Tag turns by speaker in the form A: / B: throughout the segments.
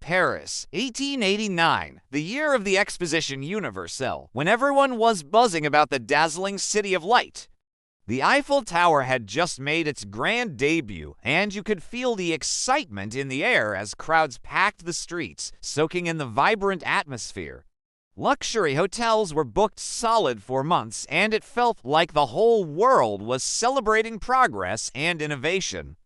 A: Paris, 1889, the year of the Exposition Universelle, when everyone was buzzing about the dazzling city of light. The Eiffel Tower had just made its grand debut, and you could feel the excitement in the air as crowds packed the streets, soaking in the vibrant atmosphere. Luxury hotels were booked solid for months, and it felt like the whole world was celebrating progress and innovation.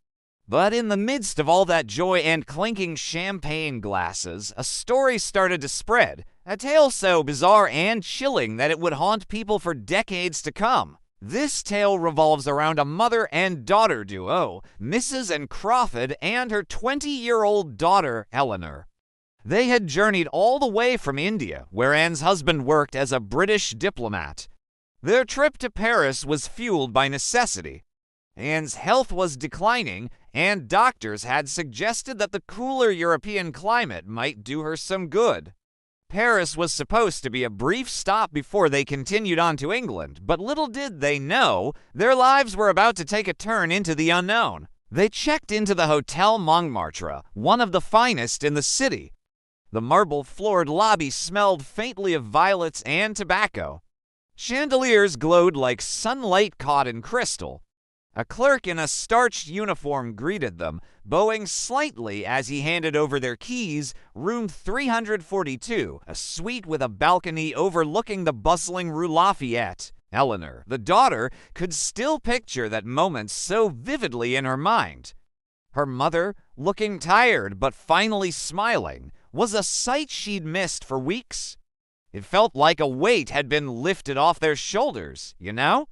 A: But in the midst of all that joy and clinking champagne glasses, a story started to spread, a tale so bizarre and chilling that it would haunt people for decades to come. This tale revolves around a mother and daughter duo, Mrs. and Crawford, and her 20-year-old daughter, Eleanor. They had journeyed all the way from India, where Anne's husband worked as a British diplomat. Their trip to Paris was fueled by necessity. Anne's health was declining, and doctors had suggested that the cooler European climate might do her some good. Paris was supposed to be a brief stop before they continued on to England, but little did they know, their lives were about to take a turn into the unknown. They checked into the Hotel Montmartre, one of the finest in the city. The marble-floored lobby smelled faintly of violets and tobacco. Chandeliers glowed like sunlight caught in crystal. A clerk in a starched uniform greeted them, bowing slightly as he handed over their keys. Room 342, a suite with a balcony overlooking the bustling Rue Lafayette. Eleanor, the daughter, could still picture that moment so vividly in her mind. Her mother, looking tired but finally smiling, was a sight she'd missed for weeks. It felt like a weight had been lifted off their shoulders, you know?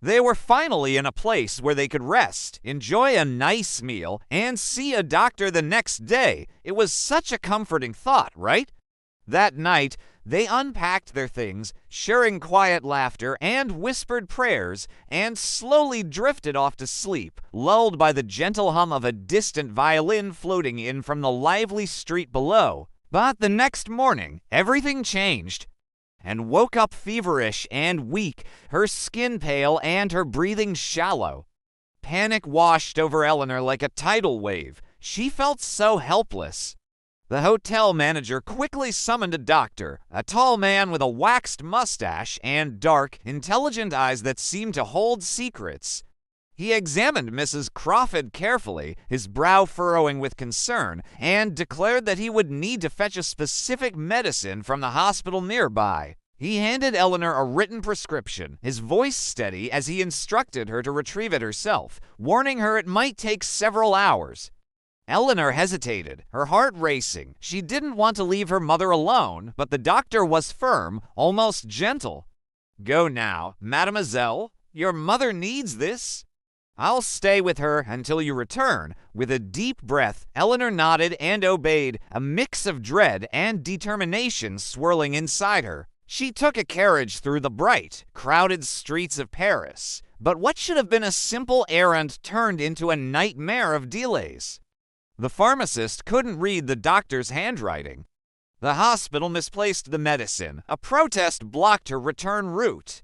A: They were finally in a place where they could rest, enjoy a nice meal, and see a doctor the next day. It was such a comforting thought, right? That night, they unpacked their things, sharing quiet laughter and whispered prayers, and slowly drifted off to sleep, lulled by the gentle hum of a distant violin floating in from the lively street below. But the next morning, everything changed. Anne woke up feverish and weak, her skin pale and her breathing shallow. Panic washed over Eleanor like a tidal wave. She felt so helpless. The hotel manager quickly summoned a doctor, a tall man with a waxed mustache and dark, intelligent eyes that seemed to hold secrets. He examined Mrs. Crawford carefully, his brow furrowing with concern, and declared that he would need to fetch a specific medicine from the hospital nearby. He handed Eleanor a written prescription, his voice steady as he instructed her to retrieve it herself, warning her it might take several hours. Eleanor hesitated, her heart racing. She didn't want to leave her mother alone, but the doctor was firm, almost gentle. "Go now, mademoiselle. Your mother needs this." "I'll stay with her until you return." With a deep breath, Eleanor nodded and obeyed, a mix of dread and determination swirling inside her. She took a carriage through the bright, crowded streets of Paris, but what should have been a simple errand turned into a nightmare of delays. The pharmacist couldn't read the doctor's handwriting. The hospital misplaced the medicine. A protest blocked her return route.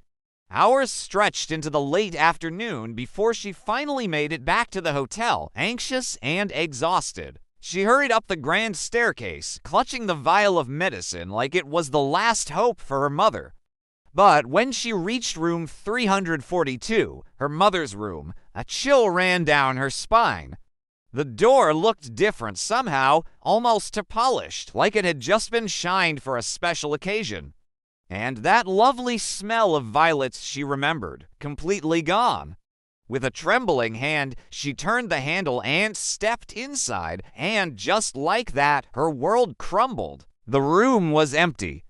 A: Hours stretched into the late afternoon before she finally made it back to the hotel, anxious and exhausted. She hurried up the grand staircase, clutching the vial of medicine like it was the last hope for her mother. But when she reached room 342, her mother's room, a chill ran down her spine. The door looked different somehow, almost polished, like it had just been shined for a special occasion. And that lovely smell of violets she remembered, completely gone. With a trembling hand, she turned the handle and stepped inside, and just like that, her world crumbled. The room was empty.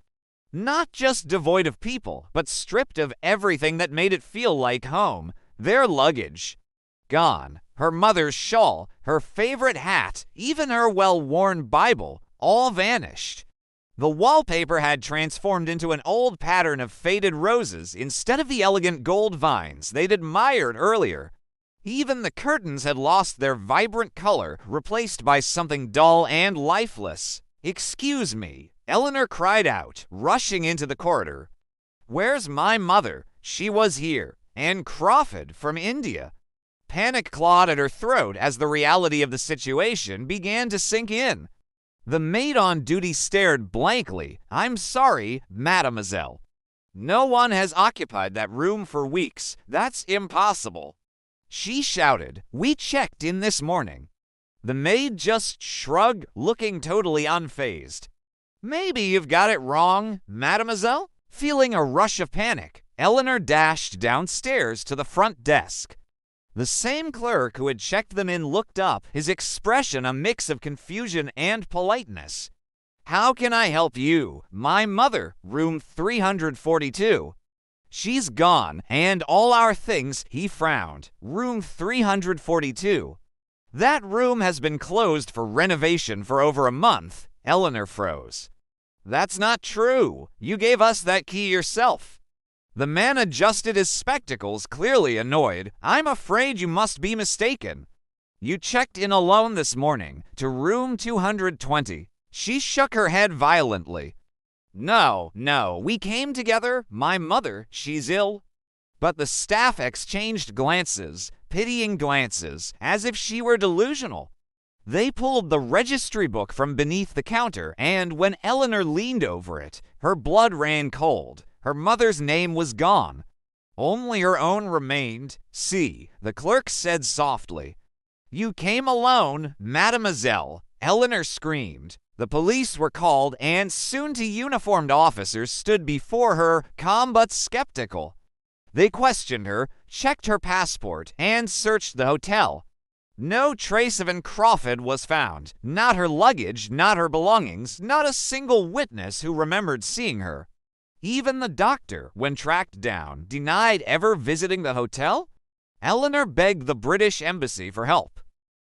A: Not just devoid of people, but stripped of everything that made it feel like home. Their luggage gone. Her mother's shawl, her favorite hat, even her well-worn Bible, all vanished. The wallpaper had transformed into an old pattern of faded roses instead of the elegant gold vines they'd admired earlier. Even the curtains had lost their vibrant color, replaced by something dull and lifeless. "Excuse me," Eleanor cried out, rushing into the corridor. "Where's my mother? She was here. And Crawford from India." Panic clawed at her throat as the reality of the situation began to sink in. The maid on duty stared blankly. "I'm sorry, mademoiselle. No one has occupied that room for weeks. That's impossible." She shouted, "We checked in this morning." The maid just shrugged, looking totally unfazed. "Maybe you've got it wrong, mademoiselle?" Feeling a rush of panic, Eleanor dashed downstairs to the front desk. The same clerk who had checked them in looked up, his expression a mix of confusion and politeness. "How can I help you? My mother, room 342. "She's gone, and all our things," he frowned. "Room 342. "That room has been closed for renovation for over a month." Eleanor froze. "That's not true. You gave us that key yourself." The man adjusted his spectacles, clearly annoyed. "I'm afraid you must be mistaken. You checked in alone this morning, to room 220. She shook her head violently. No, we came together. My mother, she's ill." But the staff exchanged glances, pitying glances, as if she were delusional. They pulled the registry book from beneath the counter, and when Eleanor leaned over it, her blood ran cold. Her mother's name was gone. Only her own remained. "See," the clerk said softly. "You came alone, mademoiselle." Eleanor screamed. The police were called, and soon two uniformed officers stood before her, calm but skeptical. They questioned her, checked her passport, and searched the hotel. No trace of Crawford was found. Not her luggage, not her belongings, not a single witness who remembered seeing her. Even the doctor, when tracked down, denied ever visiting the hotel. Eleanor begged the British Embassy for help.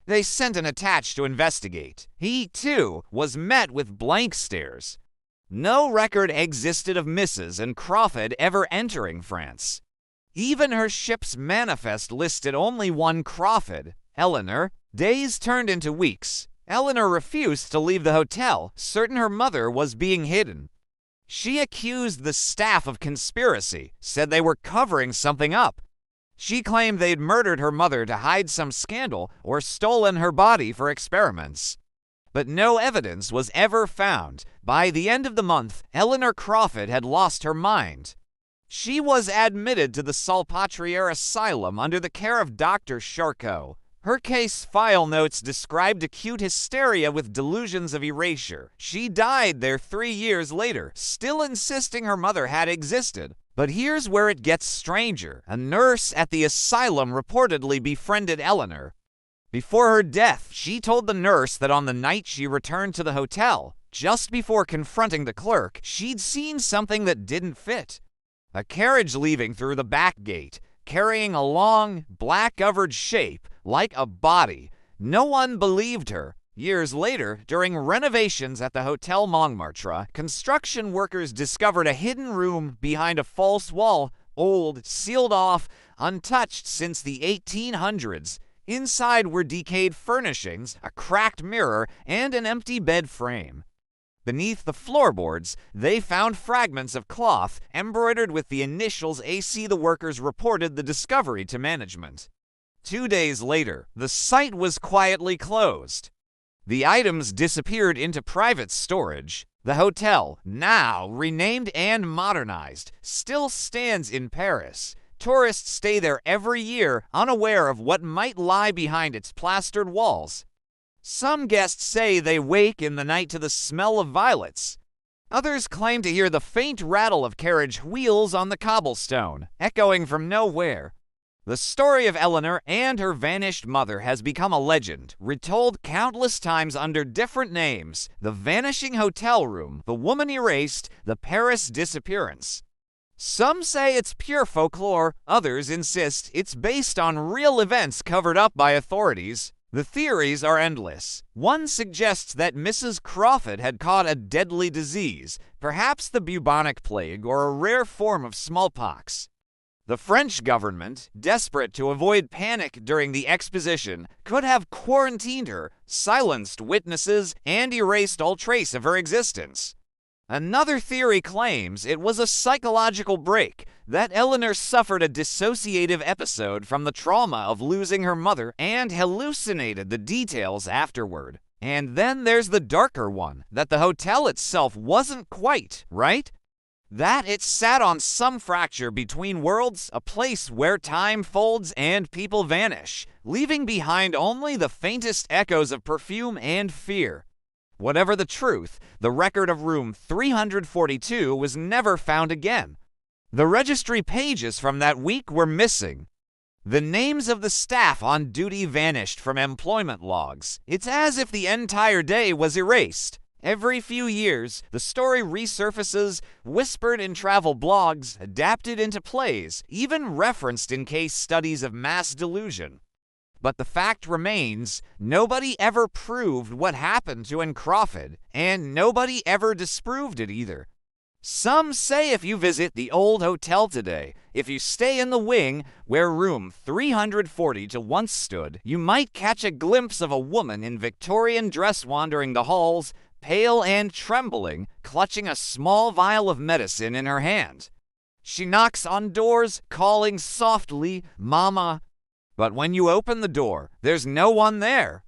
A: They sent an attached to investigate. He, too, was met with blank stares. No record existed of Mrs. Crawford ever entering France. Even her ship's manifest listed only one Crawford, Eleanor. Days turned into weeks. Eleanor refused to leave the hotel, certain her mother was being hidden. She accused the staff of conspiracy, said they were covering something up. She claimed they'd murdered her mother to hide some scandal or stolen her body for experiments. But no evidence was ever found. By the end of the month, Eleanor Crawford had lost her mind. She was admitted to the Salpêtrière Asylum under the care of Dr. Charcot. Her case file notes described acute hysteria with delusions of erasure. She died there 3 years later, still insisting her mother had existed. But here's where it gets stranger. A nurse at the asylum reportedly befriended Eleanor. Before her death, she told the nurse that on the night she returned to the hotel, just before confronting the clerk, she'd seen something that didn't fit. A carriage leaving through the back gate, carrying a long, black-covered shape, like a body. No one believed her. Years later, during renovations at the Hotel Montmartre, construction workers discovered a hidden room behind a false wall, old, sealed off, untouched since the 1800s. Inside were decayed furnishings, a cracked mirror, and an empty bed frame. Beneath the floorboards, they found fragments of cloth embroidered with the initials AC. The workers reported the discovery to management. 2 days later, the site was quietly closed. The items disappeared into private storage. The hotel, now renamed and modernized, still stands in Paris. Tourists stay there every year, unaware of what might lie behind its plastered walls. Some guests say they wake in the night to the smell of violets. Others claim to hear the faint rattle of carriage wheels on the cobblestone, echoing from nowhere. The story of Eleanor and her vanished mother has become a legend, retold countless times under different names: the vanishing hotel room, the woman erased, the Paris disappearance. Some say it's pure folklore, others insist it's based on real events covered up by authorities. The theories are endless. One suggests that Mrs. Crawford had caught a deadly disease, perhaps the bubonic plague or a rare form of smallpox. The French government, desperate to avoid panic during the exposition, could have quarantined her, silenced witnesses, and erased all trace of her existence. Another theory claims it was a psychological break, that Eleanor suffered a dissociative episode from the trauma of losing her mother and hallucinated the details afterward. And then there's the darker one, that the hotel itself wasn't quite, right? That it sat on some fracture between worlds, a place where time folds and people vanish, leaving behind only the faintest echoes of perfume and fear. Whatever the truth, the record of room 342 was never found again. The registry pages from that week were missing. The names of the staff on duty vanished from employment logs. It's as if the entire day was erased. Every few years, the story resurfaces, whispered in travel blogs, adapted into plays, even referenced in case studies of mass delusion. But the fact remains, nobody ever proved what happened to Crawford, and nobody ever disproved it either. Some say if you visit the old hotel today, if you stay in the wing where room 340 once stood, you might catch a glimpse of a woman in Victorian dress wandering the halls, pale and trembling, clutching a small vial of medicine in her hand. She knocks on doors, calling softly, "Mama." But when you open the door, there's no one there.